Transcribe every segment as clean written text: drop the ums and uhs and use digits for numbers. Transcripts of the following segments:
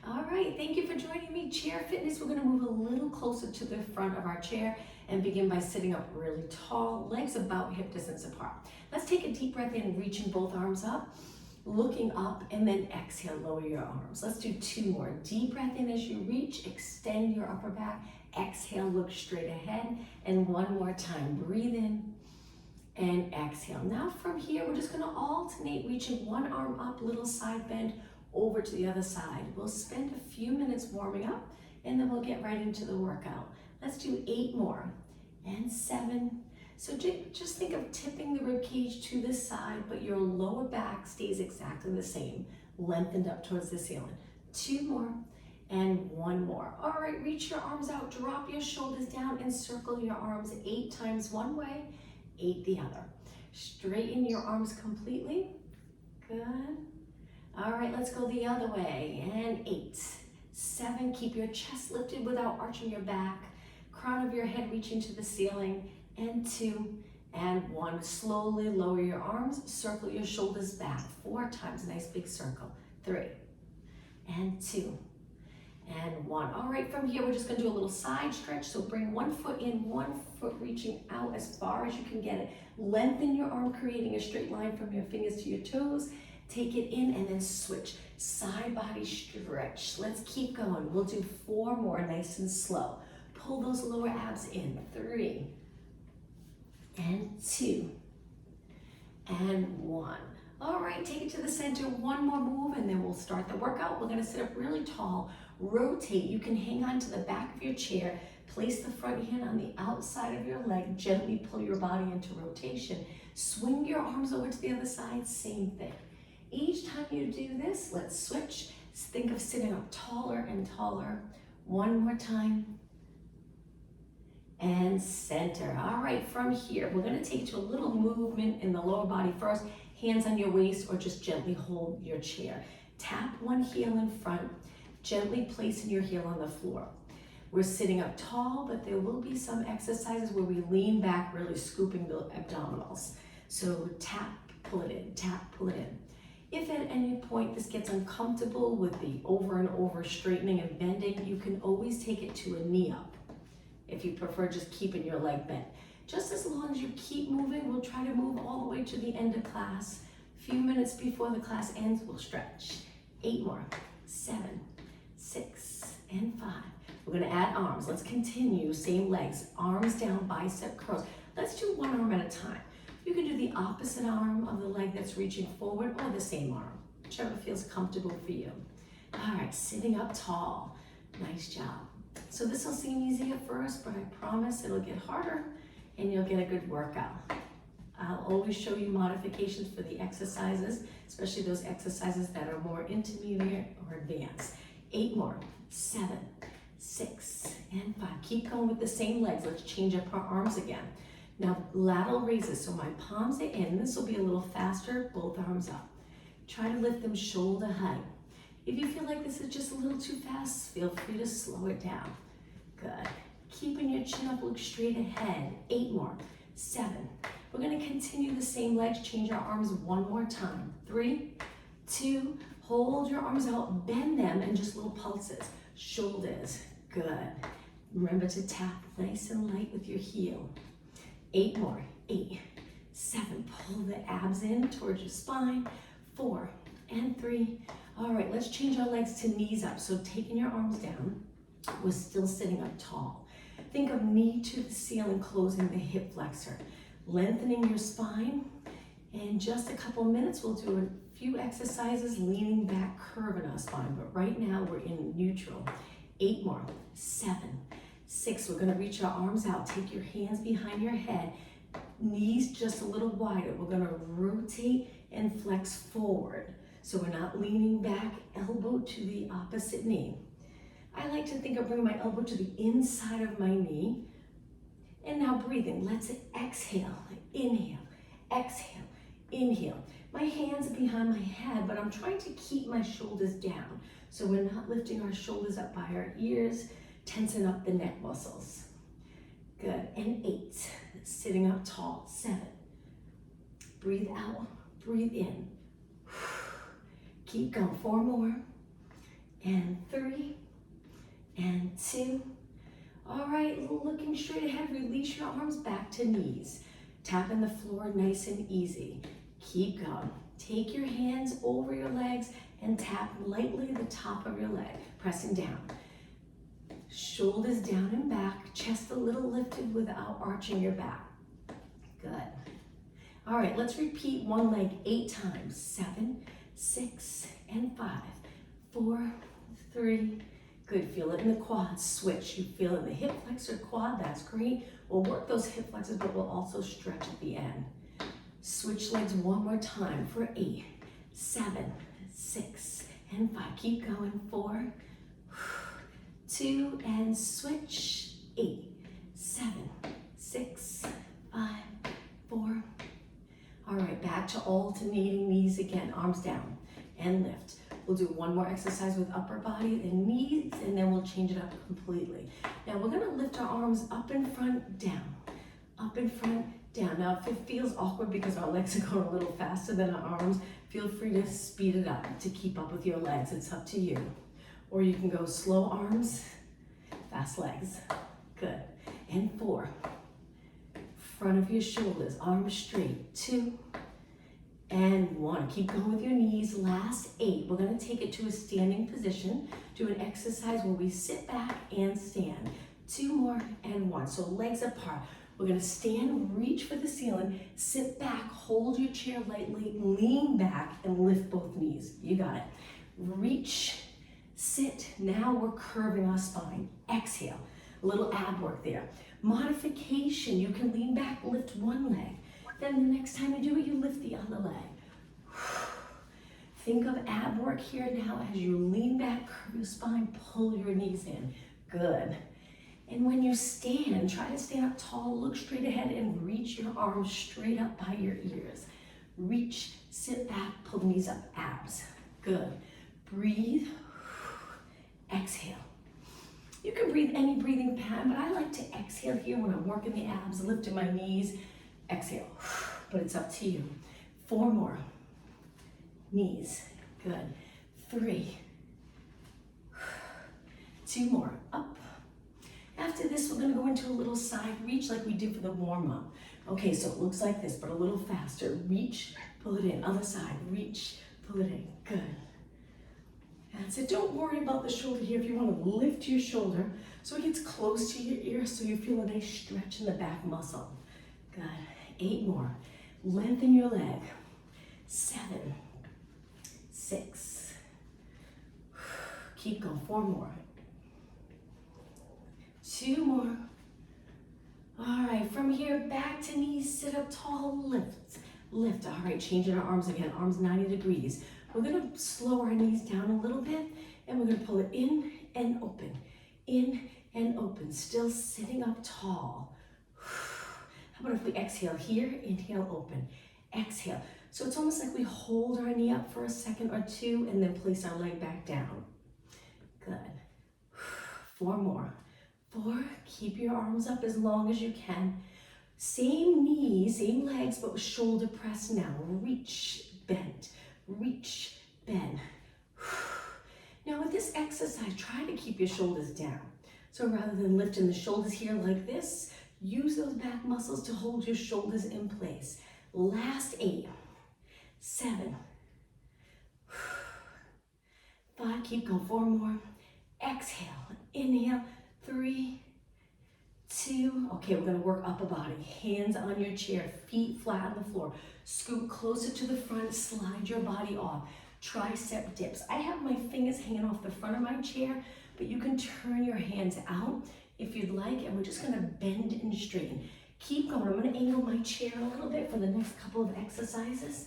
All right, thank you for joining me. Chair fitness, we're gonna move a little closer to the front of our chair and begin by sitting up really tall, legs about hip distance apart. Let's take a deep breath in, reaching both arms up, looking up, and then exhale, lower your arms. Let's do 2 more. Deep breath in as you reach, extend your upper back, exhale, look straight ahead, and 1 more time. Breathe in and exhale. Now from here, we're just gonna alternate, reaching one arm up, little side bend, over to the other side. We'll spend a few minutes warming up and then we'll get right into the workout. Let's do 8 more and 7. So just think of tipping the rib cage to the side, but your lower back stays exactly the same, lengthened up towards the ceiling. 2 more and 1 more. All right, reach your arms out, drop your shoulders down and circle your arms 8 times one way, 8 the other. Straighten your arms completely. Good. All right, let's go the other way. And 8, 7, keep your chest lifted without arching your back. Crown of your head reaching to the ceiling. And 2, and 1. Slowly lower your arms, circle your shoulders back 4 times, nice big circle. 3, and 2, and 1. All right, from here, we're just gonna do a little side stretch. So bring 1 foot in, 1 foot reaching out as far as you can get it. Lengthen your arm, creating a straight line from your fingers to your toes. Take it in and then switch. Side body stretch. Let's keep going. We'll do 4 more, nice and slow. Pull those lower abs in. 3, and 2, and 1. All right, take it to the center. 1 more move and then we'll start the workout. We're gonna sit up really tall. Rotate. You can hang on to the back of your chair. Place the front hand on the outside of your leg. Gently pull your body into rotation. Swing your arms over to the other side. Same thing. Each time you do this, let's switch. Think of sitting up taller and taller. 1 more time. And center. All right, from here, we're gonna take to a little movement in the lower body first. Hands on your waist or just gently hold your chair. Tap one heel in front, gently placing your heel on the floor. We're sitting up tall, but there will be some exercises where we lean back, really scooping the abdominals. So tap, pull it in, tap, pull it in. If at any point this gets uncomfortable with the over and over straightening and bending, you can always take it to a knee up. If you prefer just keeping your leg bent. Just as long as you keep moving, we'll try to move all the way to the end of class. A few minutes before the class ends, we'll stretch. 8 more, 7, 6, and 5. We're gonna add arms. Let's continue, same legs. Arms down, bicep curls. Let's do 1 arm at a time. You can do the opposite arm of the leg that's reaching forward or the same arm, whichever feels comfortable for you. All right, sitting up tall. Nice job. So this will seem easy at first, but I promise it'll get harder and you'll get a good workout. I'll always show you modifications for the exercises, especially those exercises that are more intermediate or advanced. 8 more, 7, 6, and 5. Keep going with the same legs. Let's change up our arms again. Now, lateral raises, so my palms are in. This will be a little faster, both arms up. Try to lift them shoulder height. If you feel like this is just a little too fast, feel free to slow it down. Good. Keeping your chin up, look straight ahead. 8 more, 7. We're gonna continue the same legs, change our arms 1 more time. 3, 2, hold your arms out, bend them, and just little pulses. Shoulders, good. Remember to tap nice and light with your heel. 8 more, 8, 7, pull the abs in towards your spine. 4, and 3. All right, let's change our legs to knees up. So taking your arms down, we're still sitting up tall. Think of knee to the ceiling, closing the hip flexor. Lengthening your spine. In just a couple minutes, we'll do a few exercises, leaning back, curving our spine. But right now, we're in neutral. 8 more, 7, 6. We're gonna reach our arms out. Take your hands behind your head. Knees just a little wider. We're gonna rotate and flex forward. So we're not leaning back, elbow to the opposite knee. I like to think of bringing my elbow to the inside of my knee. And now breathing, let's exhale, inhale, exhale, inhale. My hands are behind my head, but I'm trying to keep my shoulders down. So we're not lifting our shoulders up by our ears, tensing up the neck muscles. Good, and 8, sitting up tall. 7, breathe out, breathe in. Keep going, 4 more, and 3, and 2. All right, looking straight ahead, release your arms back to knees. Tapping the floor nice and easy. Keep going. Take your hands over your legs and tap lightly the top of your leg, pressing down. Shoulders down and back, chest a little lifted without arching your back. Good. All right, let's repeat one leg 8 times. 7, 6, and 5, 4, 3. Good, feel it in the quads. Switch. You feel it in the hip flexor quad, that's great. We'll work those hip flexors, but we'll also stretch at the end. Switch legs one more time for 8, 7, 6, and 5. Keep going. 4, 2, and switch. 8, 7, 6, 5, 4. All right, back to alternating knees again. Arms down and lift. We'll do one more exercise with upper body and knees, and then we'll change it up completely. Now we're gonna lift our arms up in front, down. Up in front, down. Now if it feels awkward because our legs are going a little faster than our arms, feel free to speed it up to keep up with your legs. It's up to you. Or you can go slow arms, fast legs. Good. And 4. Front of your shoulders, arms straight. 2, and 1. Keep going with your knees. Last 8. We're going to take it to a standing position. Do an exercise where we sit back and stand. 2 more and 1. So legs apart. We're going to stand, reach for the ceiling, sit back, hold your chair lightly, lean back, and lift both knees. You got it. Reach, sit. Now we're curving our spine. Exhale. A little ab work there. Modification. You can lean back, lift one leg. Then the next time you do it, you lift the other leg. Think of ab work here now as you lean back, curve your spine, pull your knees in. Good. And when you stand, try to stand up tall, look straight ahead, and reach your arms straight up by your ears. Reach, sit back, pull the knees up, abs. Good. Breathe. Exhale. You can breathe any breathing pattern, but I like to exhale here when I'm working the abs, lifting my knees. Exhale, but it's up to you. 4 more. Knees, good. 3. 2 more, up. After this, we're gonna go into a little side reach like we did for the warm up. Okay, so it looks like this, but a little faster. Reach, pull it in. Other side, reach, pull it in. Good. That's it. Don't worry about the shoulder here. If you want to lift your shoulder so it gets close to your ear so you feel a nice stretch in the back muscle. Good. 8 more. Lengthen your leg. 7, 6. Keep going. 4 more. 2 more. All right, from here, back to knees, sit up tall, lift, lift. All right, changing our arms again, arms 90 degrees. We're gonna slow our knees down a little bit, and we're gonna pull it in and open, in and open, still sitting up tall. How about if we exhale here, inhale, open, exhale. So it's almost like we hold our knee up for a second or 2, and then place our leg back down. Good. 4 more. 4, keep your arms up as long as you can. Same knees, same legs, but with shoulder press now. Reach, bend, reach, bend. Now with this exercise, try to keep your shoulders down. So rather than lifting the shoulders here like this, use those back muscles to hold your shoulders in place. Last 8, 7, 5, keep going, 4 more. Exhale, inhale, 3, 2. Okay, we're gonna work upper body. Hands on your chair, feet flat on the floor. Scoot closer to the front, slide your body off. Tricep dips. I have my fingers hanging off the front of my chair, but you can turn your hands out if you'd like, and we're just gonna bend and straighten. Keep going. I'm gonna angle my chair a little bit for the next couple of exercises.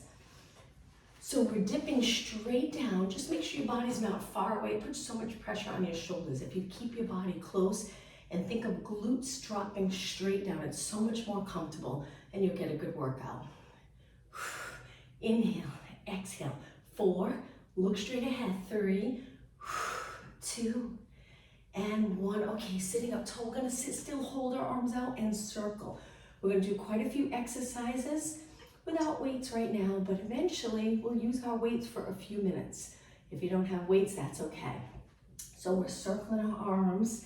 So we're dipping straight down. Just make sure your body's not far away. It puts so much pressure on your shoulders. If you keep your body close and think of glutes dropping straight down, it's so much more comfortable and you'll get a good workout. Inhale, exhale. 4, look straight ahead. 3, 2, and 1. Okay, sitting up tall. We're gonna sit still, hold our arms out and circle. We're gonna do quite a few exercises without weights right now, but eventually we'll use our weights for a few minutes. If you don't have weights, that's okay. So we're circling our arms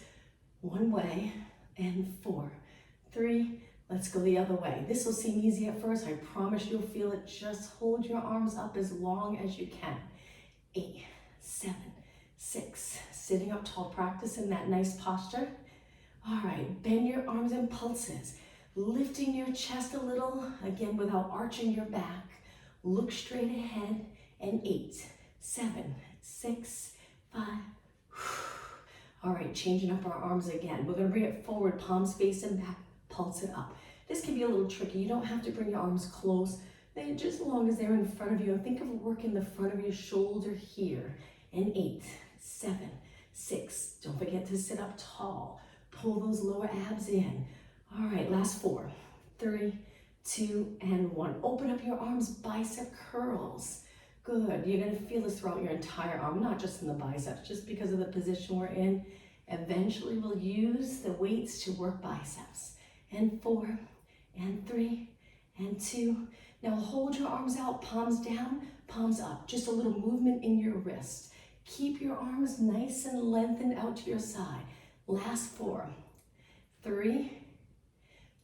one way, and 4, 3, let's go the other way. This will seem easy at first. I promise you'll feel it. Just hold your arms up as long as you can. 8, 7, 6, sitting up tall, practicing that nice posture. All right, bend your arms in pulses, lifting your chest a little, again without arching your back. Look straight ahead, and 8, 7, 6, 5. All right, changing up our arms again. We're gonna bring it forward, palms facing back, pulse it up. This can be a little tricky. You don't have to bring your arms close. They're just as long as they're in front of you. Think of working the front of your shoulder here. And 8, 7, 6. Don't forget to sit up tall. Pull those lower abs in. All right, last 4, 3, 2, and 1. Open up your arms, bicep curls. Good. You're going to feel this throughout your entire arm, not just in the biceps, just because of the position we're in. Eventually, we'll use the weights to work biceps. And 4, and 3, and 2. Now hold your arms out, palms down, palms up. Just a little movement in your wrist. Keep your arms nice and lengthened out to your side. Last 4, 3,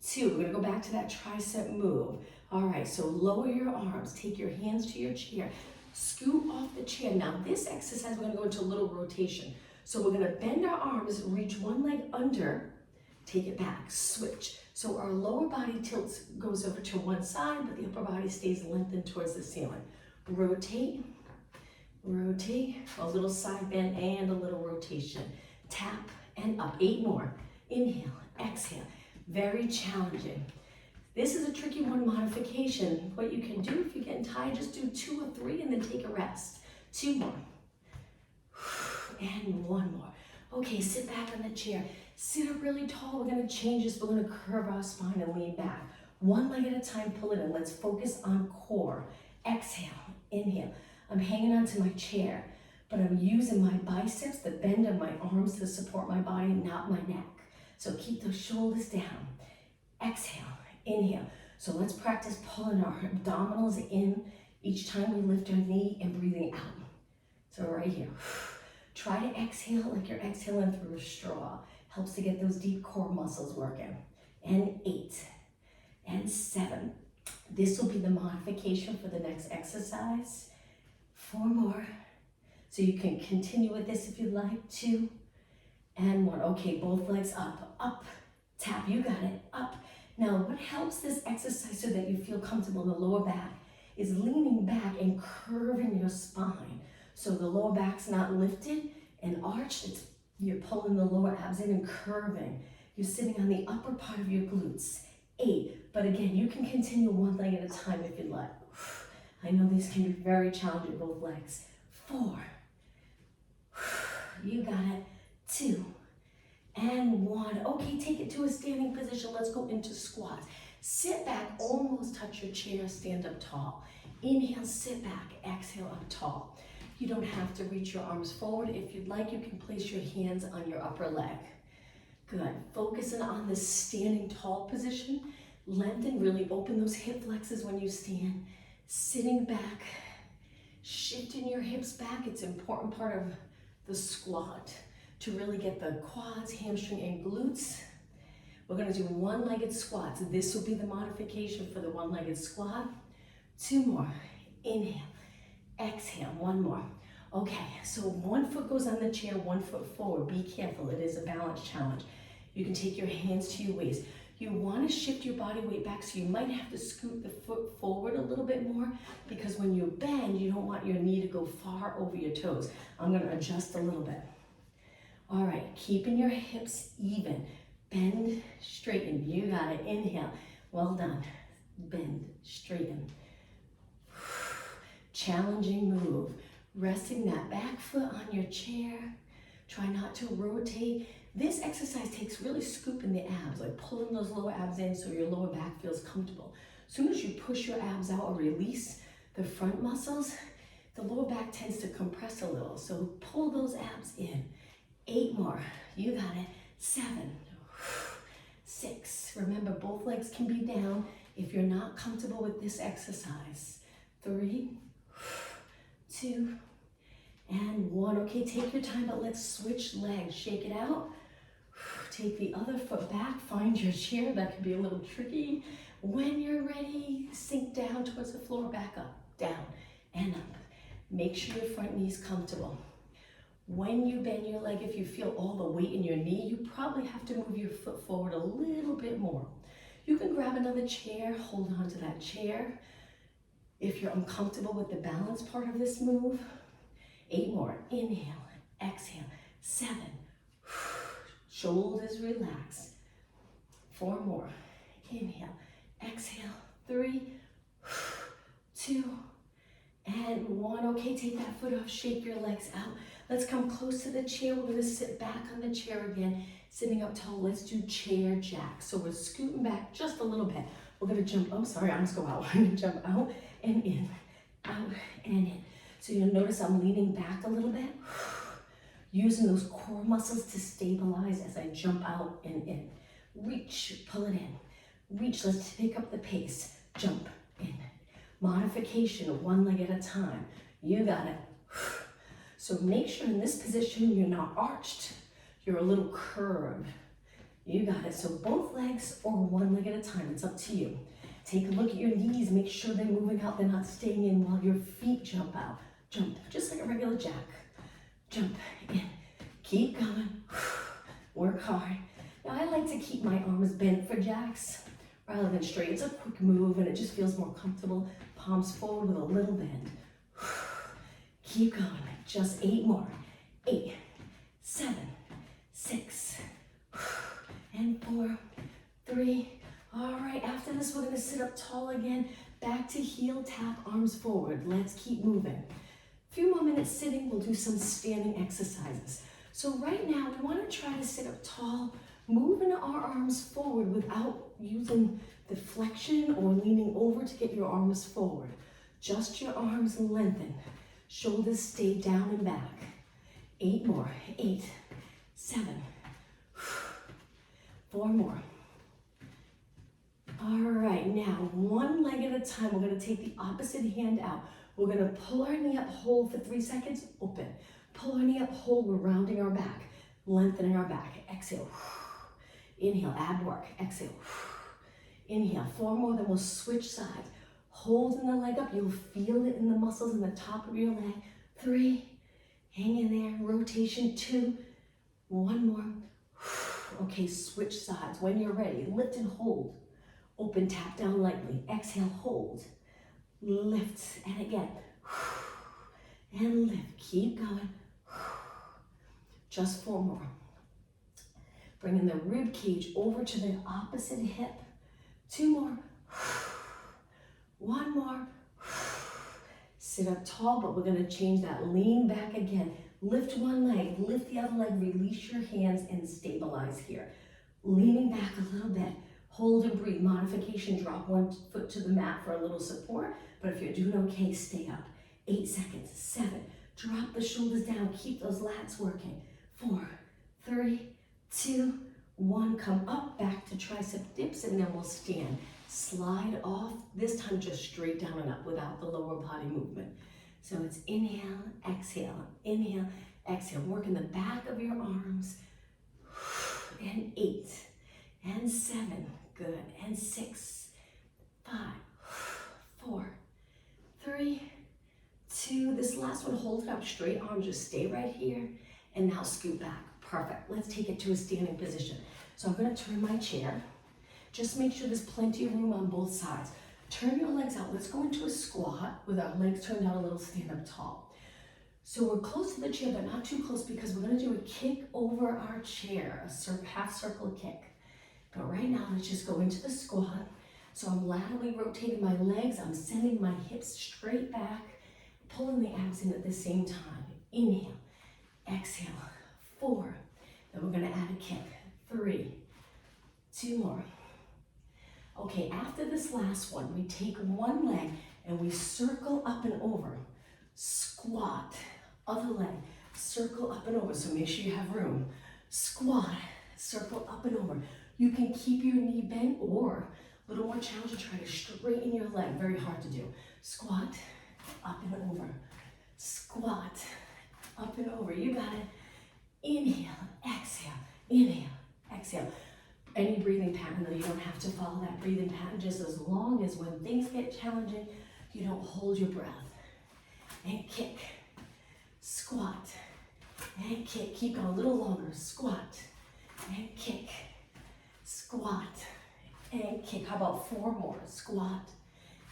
2. We're going to go back to that tricep move. All right, so lower your arms. Take your hands to your chair. Scoot off the chair. Now this exercise, we're going to go into a little rotation. So we're going to bend our arms, reach one leg under, take it back, switch. So our lower body tilts, goes over to one side, but the upper body stays lengthened towards the ceiling. Rotate, rotate, a little side bend and a little rotation. Tap and up. 8 more. Inhale, exhale. Very challenging. This is a tricky one, modification. What you can do if you're getting tired, just do 2 or 3 and then take a rest. 2 more. And 1 more. Okay, sit back on the chair. Sit up really tall. We're going to change this. We're going to curve our spine and lean back. One leg at a time, pull it in. Let's focus on core. Exhale, inhale. I'm hanging onto my chair, but I'm using my biceps, the bend of my arms to support my body, not my neck. So keep those shoulders down. Exhale, inhale. So let's practice pulling our abdominals in each time we lift our knee and breathing out. So right here. Try to exhale like you're exhaling through a straw. Helps to get those deep core muscles working. And 8, and 7. This will be the modification for the next exercise. 4 more. So you can continue with this if you'd like. 2, and 1. Okay, both legs up, up, tap, you got it, up. Now, what helps this exercise so that you feel comfortable in the lower back is leaning back and curving your spine. So the lower back's not lifted and arched, you're pulling the lower abs in and curving. You're sitting on the upper part of your glutes. 8, but again, you can continue one leg at a time if you'd like. I know these can be very challenging, both legs. 4, you got it. 2, and 1. Okay, take it to a standing position. Let's go into squats. Sit back, almost touch your chair, stand up tall. Inhale, sit back, exhale, up tall. You don't have to reach your arms forward. If you'd like, you can place your hands on your upper leg. Good. Focusing on this standing tall position. Lengthen, really open those hip flexors when you stand. Sitting back, shifting your hips back. It's an important part of the squat to really get the quads, hamstring, and glutes. We're going to do one-legged squats. This will be the modification for the one-legged squat. 2 more. Inhale. Exhale, 1 more. Okay, so 1 foot goes on the chair, 1 foot forward. Be careful, it is a balance challenge. You can take your hands to your waist. You want to shift your body weight back, so you might have to scoot the foot forward a little bit more, because when you bend, you don't want your knee to go far over your toes. I'm going to adjust a little bit. All right, keeping your hips even. Bend, straighten. You got it. Inhale. Well done. Bend, straighten. Challenging move. Resting that back foot on your chair. Try not to rotate. This exercise takes really scooping the abs, like pulling those lower abs in so your lower back feels comfortable. As soon as you push your abs out or release the front muscles, the lower back tends to compress a little. So pull those abs in. 8 more. You got it. 7, 6. Remember, both legs can be down if you're not comfortable with this exercise. 3, 2, and 1. Okay, take your time, but let's switch legs. Shake it out. Take the other foot back, find your chair. That can be a little tricky. When you're ready, sink down towards the floor, back up, down, and up. Make sure your front knee is comfortable. When you bend your leg, if you feel all the weight in your knee, you probably have to move your foot forward a little bit more. You can grab another chair, hold on to that chair. If you're uncomfortable with the balance part of this move, 8 more. Inhale, exhale, 7. Shoulders relax. 4 more. Inhale, exhale, 3, 2, and 1. Okay, take that foot off, shake your legs out. Let's come close to the chair. We're gonna sit back on the chair again, sitting up tall. Let's do chair jack. So we're scooting back just a little bit. We're gonna jump, oh sorry, arms go out. We're gonna jump out and in, out and in. So you'll notice I'm leaning back a little bit, using those core muscles to stabilize as I jump out and in. Reach, pull it in. Reach, let's pick up the pace. Jump in. Modification, 1 leg at a time. You got it. So make sure in this position you're not arched, you're a little curved. You got it. So both legs or 1 leg at a time, it's up to you. Take a look at your knees, make sure they're moving out, they're not staying in while your feet jump out. Jump, just like a regular jack. Jump in, keep going, work hard. Now I like to keep my arms bent for jacks rather than straight. It's a quick move and it just feels more comfortable. Palms forward with a little bend. Keep going, just 8 more. 8, 7, 6, and 4, 3. All right, after this, we're gonna sit up tall again. Back to heel tap, arms forward. Let's keep moving. A few more minutes sitting, we'll do some standing exercises. So right now, we wanna try to sit up tall, moving our arms forward without using the flexion or leaning over to get your arms forward. Just your arms lengthen. Shoulders stay down and back. 8 more. 8, 7, 4 more. All right, now 1 leg at a time. We're gonna take the opposite hand out. We're gonna pull our knee up, hold for 3 seconds, open. Pull our knee up, hold, we're rounding our back, lengthening our back. Exhale. Inhale, ab work. Exhale. Inhale, 4 more, then we'll switch sides. Holding the leg up, you'll feel it in the muscles in the top of your leg. 3, hang in there, rotation. 2, 1 more. Okay, switch sides. When you're ready, lift and hold. Open, tap down lightly. Exhale, hold. Lift, and again. And lift, keep going. Just 4 more. Bringing the rib cage over to the opposite hip. 2 more. 1 more. Sit up tall, but we're gonna change that. Lean back again. Lift 1 leg, lift the other leg, release your hands and stabilize here. Leaning back a little bit. Hold and breathe. Modification, drop 1 foot to the mat for a little support, but if you're doing okay, stay up. 8 seconds, 7, drop the shoulders down, keep those lats working. 4, 3, 2, 1, come up, back to tricep dips, and then we'll stand. Slide off, this time just straight down and up without the lower body movement. So it's inhale, exhale, inhale, exhale. Work in the back of your arms. And 8, and 7, good, and 6, 5, 4, 3, 2. This last one, hold it up, straight arms, just stay right here, and now scoot back. Perfect. Let's take it to a standing position. So I'm gonna turn my chair. Just make sure there's plenty of room on both sides. Turn your legs out. Let's go into a squat with our legs turned out a little, stand up tall. So we're close to the chair, but not too close because we're gonna do a kick over our chair, a half circle kick. But right now, let's just go into the squat. So I'm laterally rotating my legs. I'm sending my hips straight back, pulling the abs in at the same time. Inhale, exhale, 4. Then we're gonna add a kick. 3, 2 more. Okay, after this last one, we take 1 leg and we circle up and over. Squat, other leg, circle up and over. So make sure you have room. Squat, circle up and over. You can keep your knee bent or a little more challenging, try to straighten your leg. Very hard to do. Squat, up and over. Squat, Up and over, you got it. Inhale, exhale, inhale, exhale. Any breathing pattern, though, you don't have to follow that breathing pattern, just as long as when things get challenging, you don't hold your breath. And kick, squat, and kick. Keep going a little longer. Squat, and kick, squat, and kick. How about 4 more? Squat,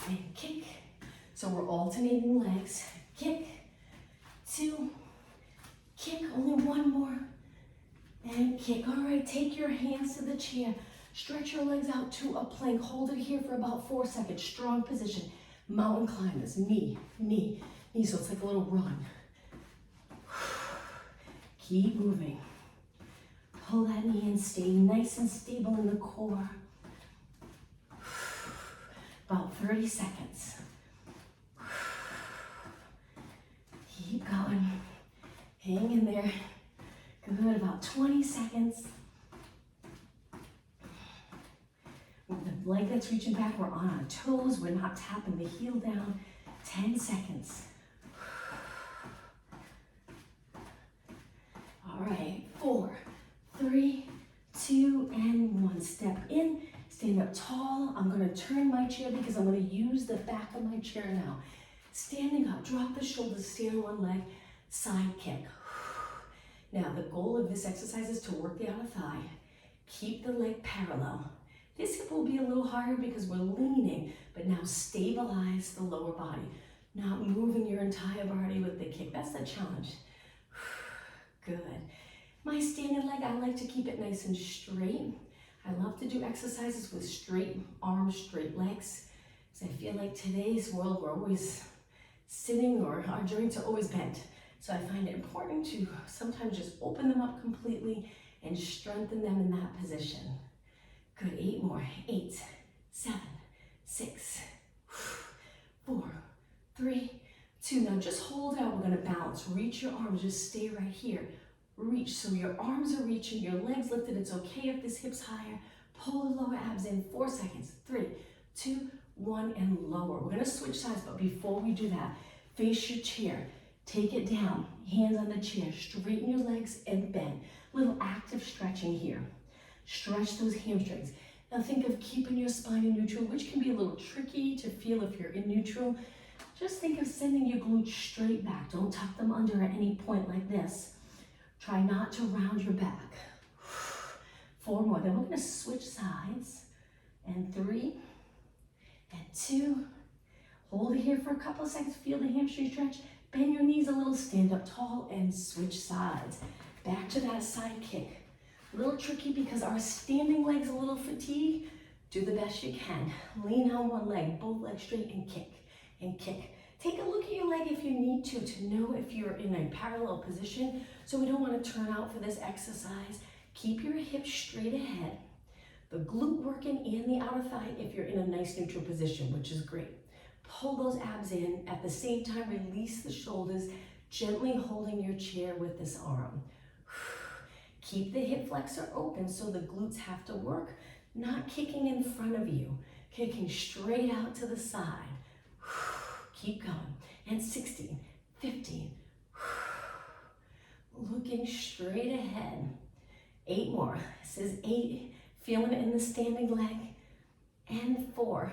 and kick. So we're alternating legs. Kick, 2, kick, only 1 more, and kick. All right, take your hands to the chair. Stretch your legs out to a plank. Hold it here for about 4 seconds. Strong position. Mountain climbers, knee, knee, knee. So it's like a little run. Keep moving. Pull that knee in. Stay nice and stable in the core. About 30 seconds. Keep going. Hang in there. Good, about 20 seconds. With the leg that's reaching back, we're on our toes. We're not tapping the heel down. 10 seconds. All right, 4, 3, 2, and 1. Step in, stand up tall. I'm gonna turn my chair because I'm gonna use the back of my chair now. Standing up, drop the shoulders, stand on one leg, side kick. Now, the goal of this exercise is to work the outer thigh. Keep the leg parallel. This hip will be a little higher because we're leaning, but now stabilize the lower body. Not moving your entire body with the kick. That's the challenge. Good. My standing leg, I like to keep it nice and straight. I love to do exercises with straight arms, straight legs. Because I feel like today's world, we're always sitting or our joints are always bent. So I find it important to sometimes just open them up completely and strengthen them in that position. Good, 8 more. 8, 7, 6, 4, 3, 2. Now just hold out, we're gonna balance. Reach your arms, just stay right here. Reach, so your arms are reaching, your legs lifted. It's okay if this hip's higher. Pull the lower abs in, 4 seconds. 3, 2, 1, and lower. We're gonna switch sides, but before we do that, face your chair. Take it down, hands on the chair, straighten your legs and bend. Little active stretching here. Stretch those hamstrings. Now think of keeping your spine in neutral, which can be a little tricky to feel if you're in neutral. Just think of sending your glutes straight back. Don't tuck them under at any point like this. Try not to round your back. 4 more, then we're gonna switch sides. And 3, and 2. Hold it here for a couple of seconds, feel the hamstring stretch. Bend your knees a little, stand up tall, and switch sides. Back to that side kick. A little tricky because our standing leg's a little fatigued. Do the best you can. Lean on one leg, both legs straight, and kick, and kick. Take a look at your leg if you need to know if you're in a parallel position. So we don't want to turn out for this exercise. Keep your hips straight ahead. The glute working and the outer thigh if you're in a nice neutral position, which is great. Pull those abs in. At the same time, release the shoulders, gently holding your chair with this arm. Keep the hip flexor open so the glutes have to work, not kicking in front of you, kicking straight out to the side. Keep going. And 16, 15. Looking straight ahead. 8 more. This is 8. Feeling it in the standing leg. And 4,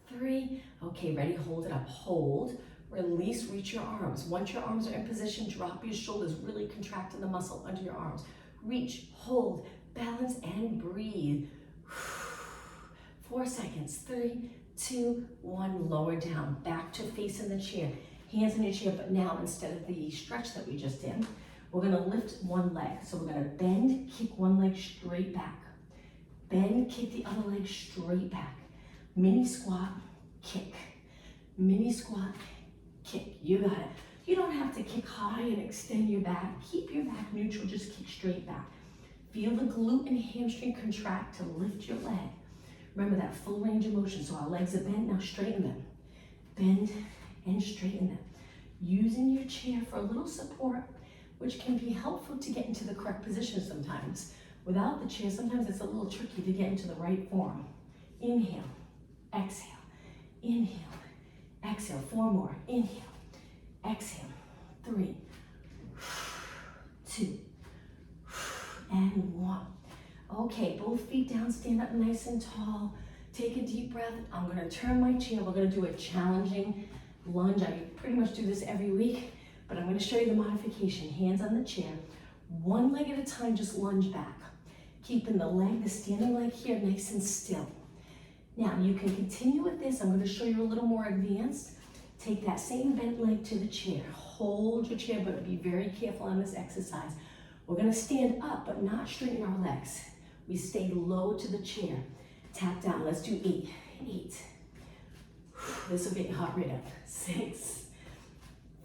3. Okay, ready? Hold it up. Hold. Release. Reach your arms. Once your arms are in position, drop your shoulders. Really contracting the muscle under your arms. Reach, hold, balance, and breathe. 4 seconds. 3, 2, 1. Lower down. Back to facing the chair. Hands in your chair, but now instead of the stretch that we just did, we're gonna lift one leg. So we're gonna bend, kick one leg straight back. Bend, kick the other leg straight back. Mini squat, kick. Mini squat, kick. You got it. You don't have to kick high and extend your back. Keep your back neutral, just kick straight back. Feel the glute and hamstring contract to lift your leg. Remember that full range of motion. So our legs are bent, now straighten them. Bend and straighten them. Using your chair for a little support, which can be helpful to get into the correct position sometimes. Without the chair, sometimes it's a little tricky to get into the right form. Inhale, exhale, inhale, exhale. 4 more. Inhale, exhale. 3, 2, and 1. Okay, both feet down, stand up nice and tall. Take a deep breath. I'm gonna turn my chair. We're gonna do a challenging lunge. I pretty much do this every week, but I'm gonna show you the modification. Hands on the chair, one leg at a time, just lunge back. Keeping the standing leg here nice and still. Now you can continue with this. I'm gonna show you a little more advanced. Take that same bent leg to the chair. Hold your chair, but be very careful on this exercise. We're gonna stand up, but not straighten our legs. We stay low to the chair. Tap down, let's do 8. 8. This will get you hot right up. 6,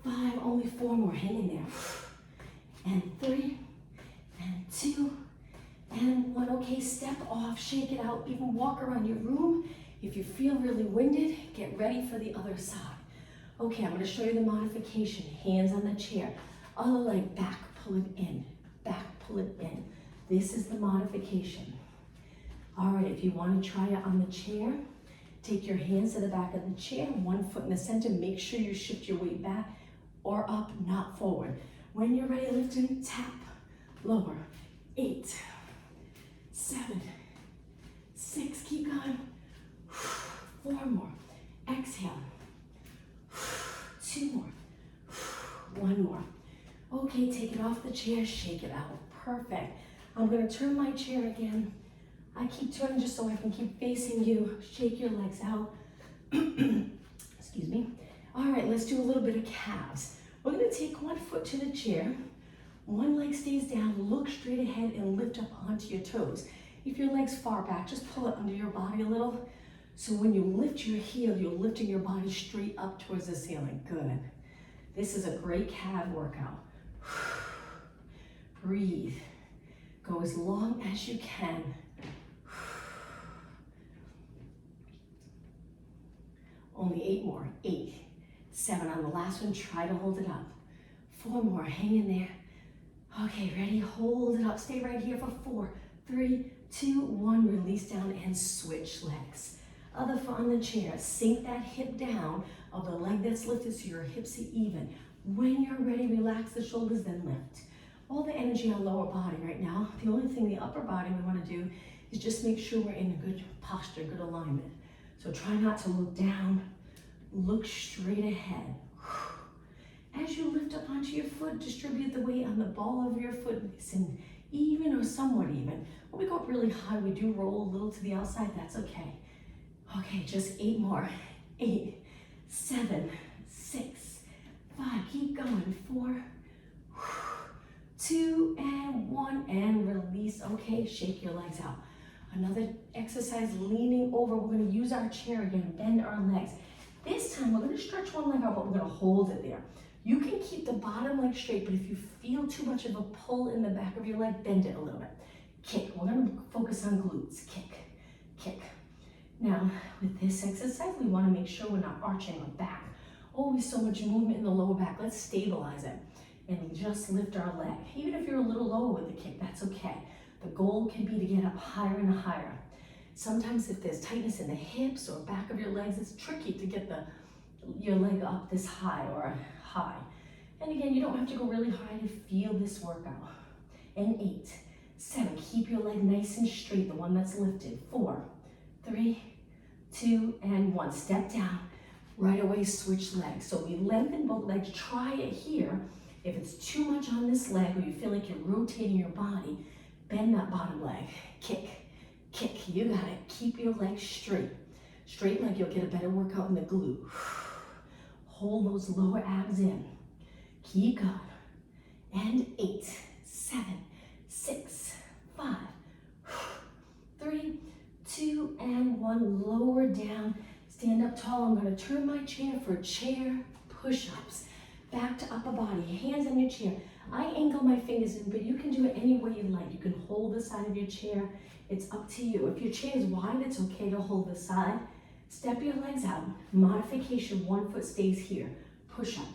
5, only 4 more, hang in there. And 3, and 2, and 1. Okay, step off, shake it out, even walk around your room. If you feel really winded, get ready for the other side. Okay, I'm gonna show you the modification. Hands on the chair, other leg back, pull it in, back, pull it in. This is the modification. All right, if you want to try it on the chair, take your hands to the back of the chair, 1 foot in the center. Make sure you shift your weight back or up, not forward. When you're ready, lifting, tap, lower. 8, 7, 6, keep going. 4 more. Exhale. 2 more. 1 more. Okay, take it off the chair, shake it out. Perfect. I'm going to turn my chair again. I keep turning just so I can keep facing you. Shake your legs out. Excuse me. All right, let's do a little bit of calves. We're gonna take 1 foot to the chair. 1 leg stays down, look straight ahead and lift up onto your toes. If your leg's far back, just pull it under your body a little. So when you lift your heel, you're lifting your body straight up towards the ceiling. Good. This is a great calf workout. Breathe. Go as long as you can. Only 8 more. 8, 7 on the last one. Try to hold it up. 4 more. Hang in there. Okay, ready? Hold it up. Stay right here for 4, 3, 2, 1. Release down and switch legs. Other foot on the chair. Sink that hip down of the leg that's lifted so your hips are even. When you're ready, relax the shoulders, then lift. All the energy on lower body right now. The only thing the upper body we want to do is just make sure we're in a good posture, good alignment. So try not to look down, look straight ahead. As you lift up onto your foot, distribute the weight on the ball of your foot, nice and even or somewhat even. When we go up really high, we do roll a little to the outside, that's okay. Okay, just 8 more. 8, 7, 6, 5, keep going. 4, 2, and 1, and release. Okay, shake your legs out. Another exercise, leaning over. We're gonna use our chair again, bend our legs. This time, we're gonna stretch 1 leg out, but we're gonna hold it there. You can keep the bottom leg straight, but if you feel too much of a pull in the back of your leg, bend it a little bit. Kick, we're gonna focus on glutes. Kick, kick. Now, with this exercise, we wanna make sure we're not arching our back. Always so much movement in the lower back. Let's stabilize it and just lift our leg. Even if you're a little lower with the kick, that's okay. The goal can be to get up higher and higher. Sometimes if there's tightness in the hips or back of your legs, it's tricky to get your leg up this high or high. And again, you don't have to go really high to feel this workout. And 8, 7, keep your leg nice and straight, the one that's lifted. 4, 3, 2, and 1. Step down, right away switch legs. So we lengthen both legs, try it here. If it's too much on this leg or you feel like you're rotating your body, bend that bottom leg, kick, kick. You got it. Keep your legs straight. Straight leg, you'll get a better workout in the glute. Hold those lower abs in. Keep going. And 8, 7, 6, 5, 3, 2, and 1. Lower down. Stand up tall. I'm going to turn my chair for chair push-ups. Back to upper body. Hands on your chair. I angle my fingers in, but you can do it any way you like. You can hold the side of your chair. It's up to you. If your chair is wide, it's okay to hold the side. Step your legs out. Modification, 1 foot stays here. Push up.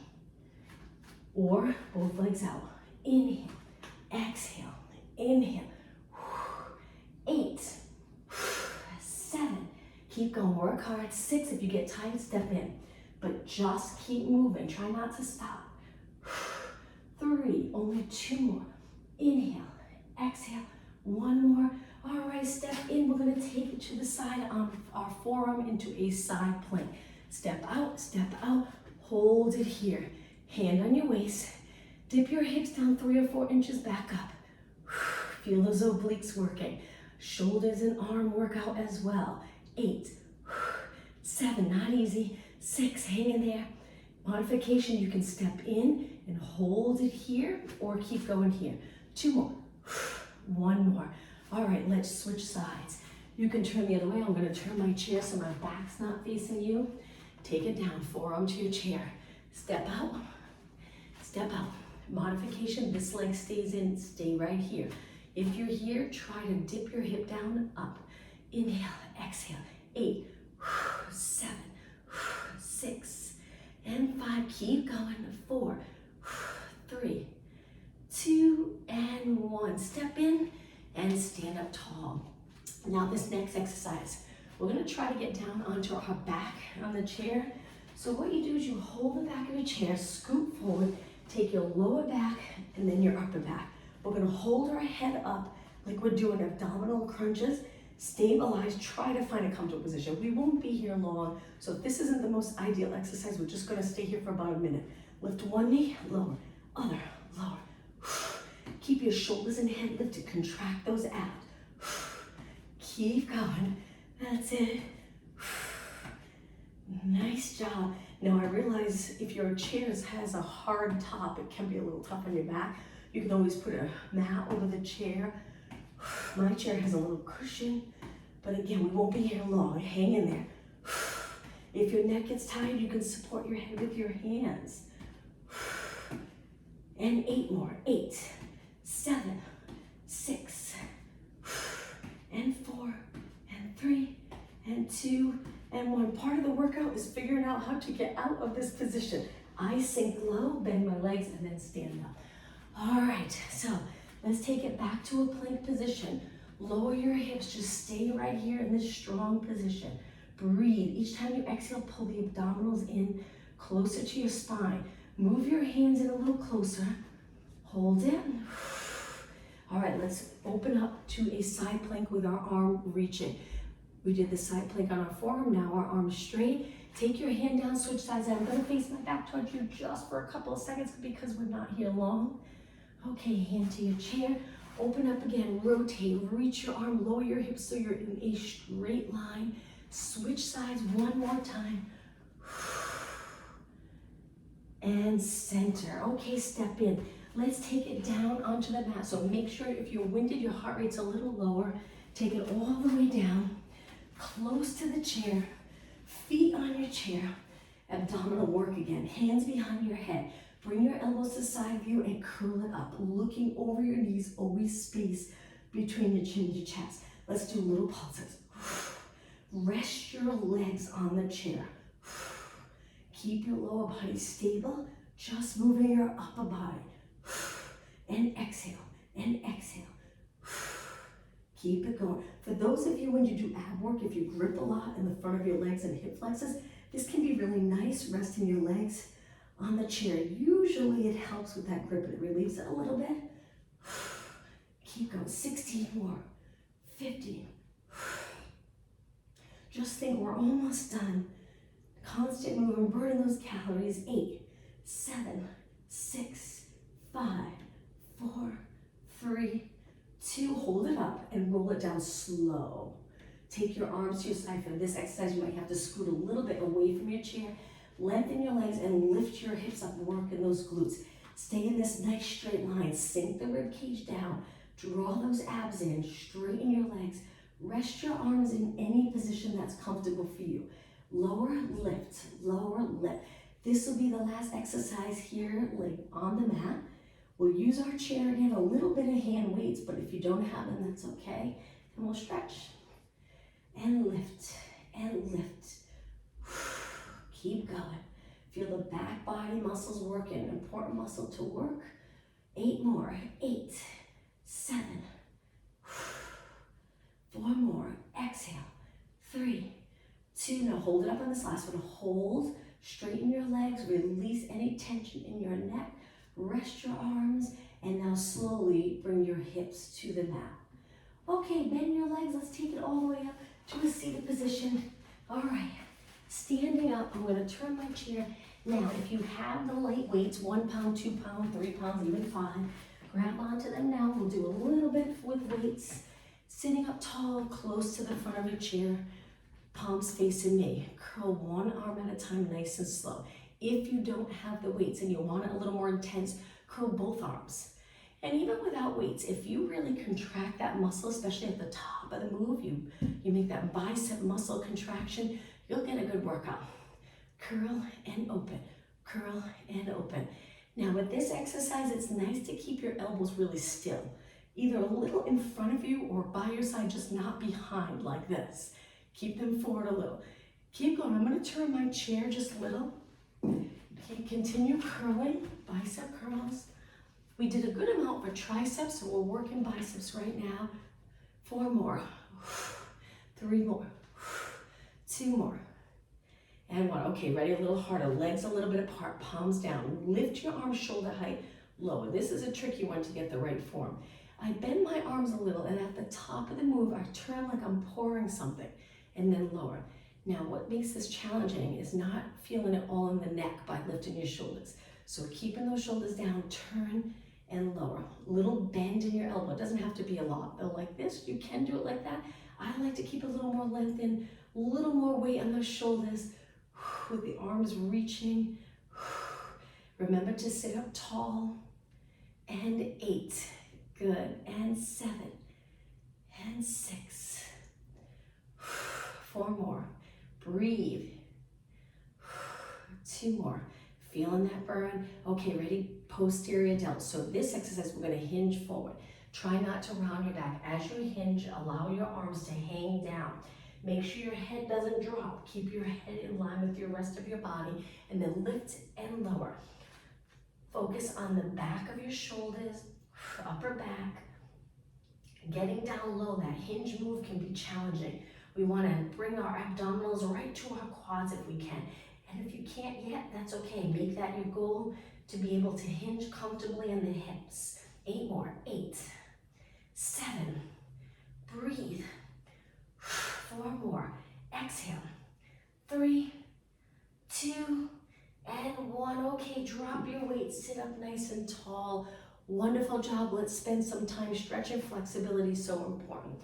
Or both legs out. Inhale, exhale, inhale. 8, 7, keep going, work hard. 6, if you get tired, step in. But just keep moving, try not to stop. 3, only 2 more. Inhale, exhale, one more. All right, step in. We're gonna take it to the side on our forearm into a side plank. Step out, hold it here. Hand on your waist. Dip your hips down 3 or 4 inches back up. Feel those obliques working. Shoulders and arm workout as well. 8, 7, not easy. 6, hang in there. Modification, you can step in and hold it here or keep going here. 2 more, 1 more. All right, let's switch sides. You can turn the other way. I'm gonna turn my chair so my back's not facing you. Take it down, forearm to your chair. Step out, step out. Modification, this leg stays in, stay right here. If you're here, try to dip your hip down, up. Inhale, exhale, 8, 7, 6, and 5. Keep going, 4, 3, 2, and 1. Step in and stand up tall. Now this next exercise, we're gonna try to get down onto our back on the chair. So what you do is you hold the back of your chair, scoot forward, take your lower back and then your upper back. We're gonna hold our head up like we're doing abdominal crunches. Stabilize, try to find a comfortable position. We won't be here long, so if this isn't the most ideal exercise, we're just gonna stay here for about a minute. Lift one knee, lower, other, lower. Keep your shoulders and head lifted, contract those abs. Keep going, that's it. Nice job. Now I realize if your chair has a hard top, it can be a little tough on your back. You can always put a mat over the chair. My chair has a little cushion, but again, we won't be here long. Hang in there. If your neck gets tired, you can support your head with your hands. And 8 more. 8, 7, 6, and 4, and 3, and 2, and 1. Part of the workout is figuring out how to get out of this position. I sink low, bend my legs, and then stand up. All right, so let's take it back to a plank position. Lower your hips, just stay right here in this strong position. Breathe. Each time you exhale, pull the abdominals in closer to your spine. Move your hands in a little closer. Hold it. All right, let's open up to a side plank with our arm reaching. We did the side plank on our forearm, now our arm straight. Take your hand down, switch sides. I'm gonna face my back towards you just for a couple of seconds because we're not here long. Okay, hand to your chair. Open up again, rotate, reach your arm, lower your hips so you're in a straight line. Switch sides one more time. And center. Okay, step in. Let's take it down onto the mat. So make sure if you're winded, your heart rate's a little lower. Take it all the way down, close to the chair, feet on your chair. Abdominal work again, hands behind your head. Bring your elbows to side view and curl it up. Looking over your knees, always space between your chin and your chest. Let's do little pulses. Rest your legs on the chair. Keep your lower body stable, just moving your upper body. And exhale, and exhale. Keep it going. For those of you when you do ab work, if you grip a lot in the front of your legs and hip flexors, this can be really nice, resting your legs on the chair. Usually it helps with that grip, it relieves it a little bit. Keep going, 16 more, 15. Just think we're almost done. Constant movement, burning those calories. 8, 7, 6, 5, 4, 3, 2. Hold it up and roll it down slow. Take your arms to your side. For this exercise, you might have to scoot a little bit away from your chair. Lengthen your legs and lift your hips up, working those glutes. Stay in this nice straight line. Sink the rib cage down. Draw those abs in. Straighten your legs. Rest your arms in any position that's comfortable for you. Lower, lift, lower, lift. This will be the last exercise here, like on the mat. We'll use our chair again, a little bit of hand weights, but if you don't have them, that's okay. And we'll stretch and lift and lift. Keep going. Feel the back body muscles working, important muscle to work. 8 more, 8, 7, 4 more, exhale, 3, 2, now hold it up on this last one. Hold, straighten your legs, release any tension in your neck, rest your arms, And now slowly bring your hips to the mat. Okay, bend your legs. Let's take it all the way up to a seated position. All right, standing up, I'm gonna turn my chair. Now, if you have the light weights, 1 pound, 2 pound, 3 pounds, even 5, grab onto them now. We'll do a little bit with weights. Sitting up tall, close to the front of your chair, palms facing me. Curl one arm at a time, nice and slow. If you don't have the weights and you want it a little more intense, curl both arms. And even without weights, if you really contract that muscle, especially at the top of the move, you make that bicep muscle contraction, you'll get a good workout. Curl and open, curl and open. Now with this exercise, it's nice to keep your elbows really still, either a little in front of you or by your side, just not behind like this. Keep them forward a little. Keep going. I'm going to turn my chair just a little. Okay, continue curling, bicep curls. We did a good amount for triceps, so we're working biceps right now. 4 more, 3 more, 2 more, and 1. Okay, ready? A little harder. Legs a little bit apart, palms down. Lift your arms shoulder height, lower. This is a tricky one to get the right form. I bend my arms a little, and at the top of the move, I turn like I'm pouring something, and then lower. Now, what makes this challenging is not feeling it all in the neck by lifting your shoulders. So keeping those shoulders down, turn and lower. Little bend in your elbow. It doesn't have to be a lot. Though like this, you can do it like that. I like to keep a little more length in, a little more weight on those shoulders, with the arms reaching. Remember to sit up tall. And 8. Good. And 7. And 6. 4 more. Breathe. 2 more. Feeling that burn? Okay, ready? Posterior delt. So this exercise, we're going to hinge forward. Try not to round your back. As you hinge, allow your arms to hang down. Make sure your head doesn't drop. Keep your head in line with your rest of your body, and then lift and lower. Focus on the back of your shoulders, upper back. Getting down low, that hinge move can be challenging. We want to bring our abdominals right to our quads if we can. And if you can't yet, that's okay. Make that your goal to be able to hinge comfortably in the hips. 8 more. 8, 7, breathe. 4 more. Exhale. 3, 2, and 1. Okay, drop your weight. Sit up nice and tall. Wonderful job. Let's spend some time stretching. Flexibility is so important.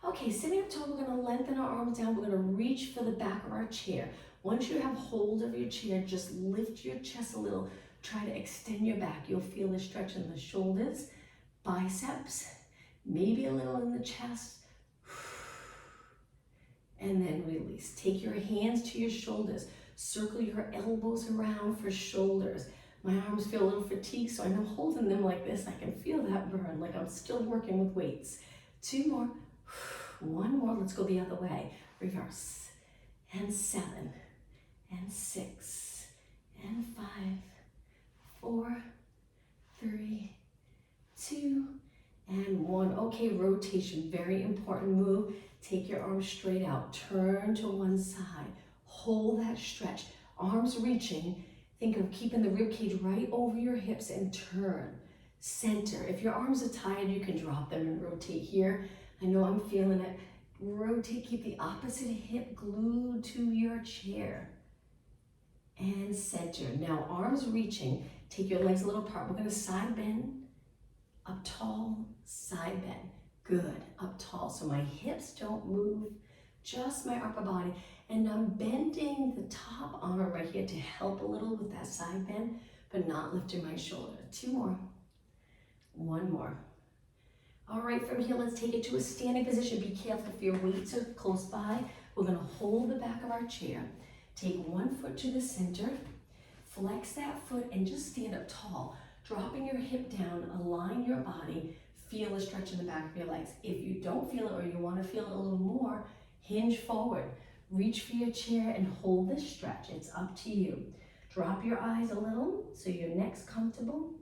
Okay, sitting up tall, we're going to lengthen our arms down. We're going to reach for the back of our chair. Once you have hold of your chair, just lift your chest a little. Try to extend your back. You'll feel the stretch in the shoulders, biceps, maybe a little in the chest. And then release. Take your hands to your shoulders. Circle your elbows around for shoulders. My arms feel a little fatigued, so I'm holding them like this. I can feel that burn, like I'm still working with weights. 2 more. 1 more. Let's go the other way. Reverse. And 7. And 6. And 5. 4. 3. 2. And 1. Okay, rotation. Very important move. Take your arms straight out. Turn to one side. Hold that stretch. Arms reaching. Think of keeping the rib cage right over your hips and turn. Center. If your arms are tired, you can drop them and rotate here. I know I'm feeling it. Rotate. Keep the opposite hip glued to your chair. And center. Now arms reaching. Take your legs a little apart. We're going to side bend. Up tall. Side bend. Good. Up tall. So my hips don't move. Just my upper body. And I'm bending the top arm right here to help a little with that side bend, but not lifting my shoulder. 2 more. 1 more. All right, from here, let's take it to a standing position. Be careful if your weights are close by. We're going to hold the back of our chair. Take 1 foot to the center. Flex that foot and just stand up tall. Dropping your hip down, align your body. Feel a stretch in the back of your legs. If you don't feel it or you want to feel it a little more, hinge forward. Reach for your chair and hold this stretch. It's up to you. Drop your eyes a little so your neck's comfortable.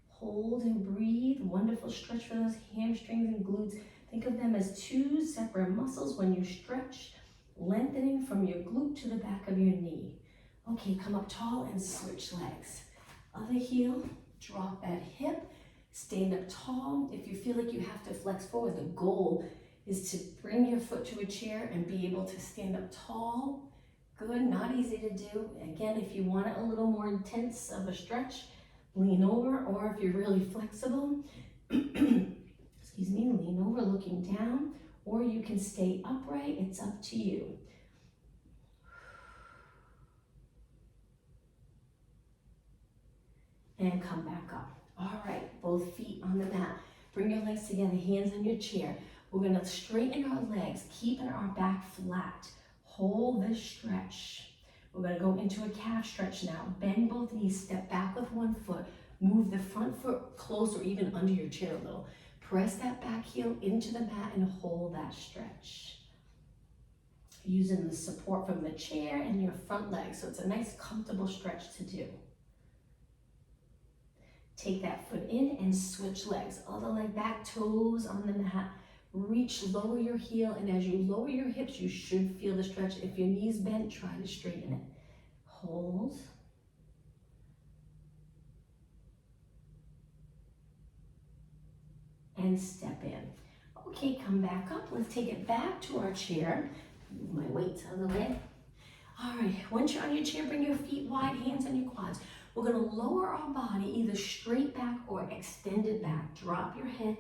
Hold and breathe. Wonderful stretch for those hamstrings and glutes. Think of them as 2 separate muscles when you stretch, lengthening from your glute to the back of your knee. Okay, come up tall and switch legs. Other heel, drop that hip, Stand up tall. If you feel like you have to flex forward, the goal is to bring your foot to a chair and be able to stand up tall. Good, not easy to do. Again, if you want it a little more intense of a stretch, lean over, or if you're really flexible, excuse me, lean over looking down, or you can stay upright. It's up to you. And come back up. All right, both feet on the mat. Bring your legs together, hands on your chair. We're gonna straighten our legs, keeping our back flat. Hold this stretch. We're gonna go into a calf stretch now. Bend both knees, step back with one foot. Move the front foot close or even under your chair a little. Press that back heel into the mat and hold that stretch. Using the support from the chair and your front leg, so it's a nice comfortable stretch to do. Take that foot in and switch legs. Other leg back, toes on the mat. Reach, lower your heel, and as you lower your hips, you should feel the stretch. If your knee's bent, try to straighten it. Hold. And step in. Okay, come back up. Let's take it back to our chair. Move my weight to the leg. All right, once you're on your chair, bring your feet wide, hands on your quads. We're gonna lower our body either straight back or extended back. Drop your head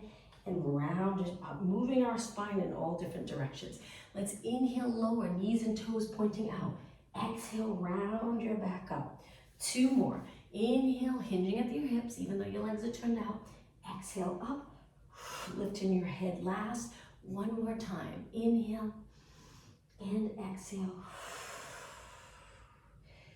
and round it up, moving our spine in all different directions. Let's inhale, lower, knees and toes pointing out. Exhale, round your back up. 2 more. Inhale, hinging at your hips, even though your legs are turned out. Exhale, up, lifting your head last. 1 more time. Inhale and exhale.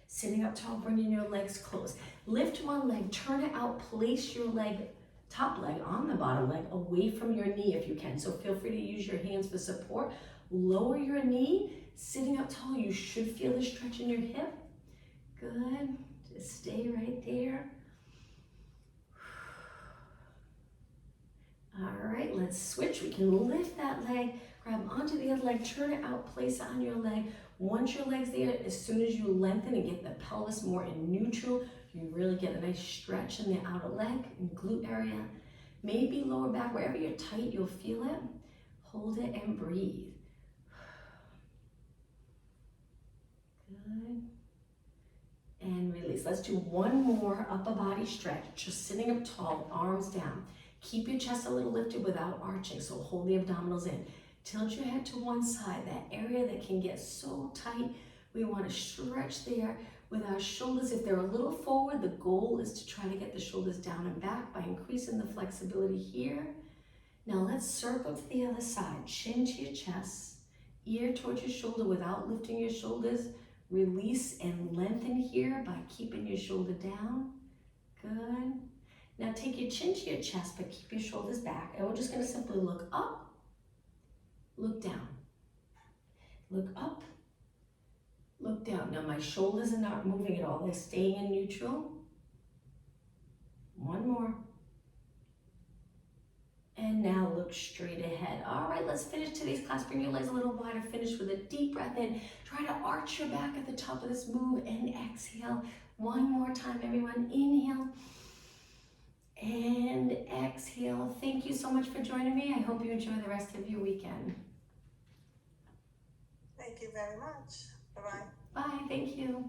Sitting up tall, bringing your legs close. Lift one leg, turn it out, place your leg, top leg on the bottom leg, away from your knee if you can. So feel free to use your hands for support. Lower your knee, sitting up tall, you should feel the stretch in your hip. Good, just stay right there. All right, let's switch. We can lift that leg, grab onto the other leg, turn it out, place it on your leg. Once your leg's there, as soon as you lengthen and get the pelvis more in neutral, you really get a nice stretch in the outer leg and glute area. Maybe lower back, wherever you're tight, you'll feel it. Hold it and breathe. Good. And release. Let's do 1 more upper body stretch. Just sitting up tall, arms down. Keep your chest a little lifted without arching, so hold the abdominals in. Tilt your head to one side, that area that can get so tight. We want to stretch there with our shoulders. If they're a little forward, the goal is to try to get the shoulders down and back by increasing the flexibility here. Now let's circle to the other side. Chin to your chest, ear towards your shoulder without lifting your shoulders. Release and lengthen here by keeping your shoulder down. Good. Now take your chin to your chest, but keep your shoulders back. And we're just gonna simply look up, look down. Look up, look down. Now my shoulders are not moving at all. They're staying in neutral. 1 more. And now look straight ahead. All right, let's finish today's class. Bring your legs a little wider. Finish with a deep breath in. Try to arch your back at the top of this move and exhale. 1 more time, everyone. Inhale. And exhale. Thank you so much for joining me. I hope you enjoy the rest of your weekend. Thank you very much. Bye-bye. Bye, thank you.